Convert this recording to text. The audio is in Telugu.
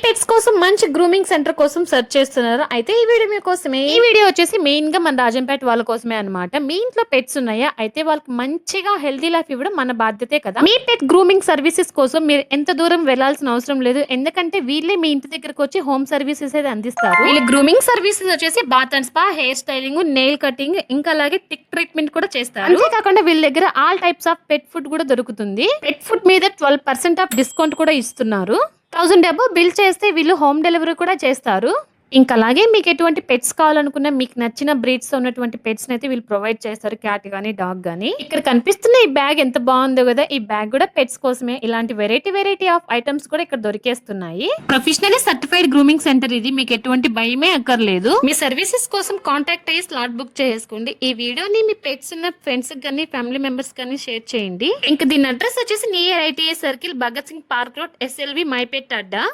పెట్స్ కోసం మంచి గ్రూమింగ్ సెంటర్ కోసం సెర్చ్ చేస్తున్నారు అయితే ఈ వీడియో మీకోసమే. ఈ వీడియో వచ్చేసి మెయిన్ గా మన రాజంపేట వాళ్ళ కోసమే అన్నమాట. మీ ఇంట్లో పెట్స్ ఉన్నాయా అయితే వాళ్ళకి మంచిగా హెల్తీ లైఫ్ ఇవ్వడం మన బాధ్యతే కదా. మీ పెట్ గ్రూమింగ్ సర్వీసెస్ కోసం మీరు ఎంత దూరం వెళ్లాల్సిన అవసరం లేదు, ఎందుకంటే వీళ్ళే మీ ఇంటి దగ్గరకు వచ్చి హోమ్ సర్వీసెస్ అయితే అందిస్తారు. వీళ్ళు గ్రూమింగ్ సర్వీసెస్ వచ్చేసి bath and spa, hair styling, nail cutting, ఇంకా అలాగే టిక్ ట్రీట్మెంట్ కూడా చేస్తారు. అంతేకాకుండా వీళ్ళ దగ్గర all types of pet food కూడా దొరుకుతుంది. పెట్ ఫుడ్ మీద 12% ఆఫ్ డిస్కౌంట్ కూడా ఇస్తున్నారు. 1000 అబౌవ్ బిల్ చేస్తే వీళ్ళు హోమ్ డెలివరీ కూడా చేస్తారు. ఇంకా అలాగే మీకు ఎటువంటి పెట్స్ కావాలనుకున్నా మీకు నచ్చిన బ్రీడ్స్ ఉన్నటువంటి పెట్స్ అయితే వీళ్ళు ప్రొవైడ్ చేస్తారు. క్యాట్ గానీ డాగ్ గానీ. ఇక్కడ కనిపిస్తున్న ఈ బ్యాగ్ ఎంత బాగుందో కదా. ఈ బ్యాగ్ కూడా పెట్స్ కోసమే. ఇలాంటి వెరైటీ ఆఫ్ ఐటమ్స్ కూడా ఇక్కడ దొరికేస్తున్నాయి. ప్రొఫెషనల్లీ సర్టిఫైడ్ గ్రూమింగ్ సెంటర్ ఇది. మీకు ఎటువంటి భయమే అక్కర్లేదు. మీ సర్వీసెస్ కోసం కాంటాక్ట్ అయ్యి స్లాట్ బుక్ చేసుకోండి. ఈ వీడియోని మీ పెట్స్ ఉన్న ఫ్రెండ్స్ కానీ ఫ్యామిలీ మెంబర్స్ కానీ షేర్ చేయండి. ఇంకా దీని అడ్రస్ వచ్చేసి near ITI circle, Bhagat Singh park road, SLV మైపేట్ అడ్డా.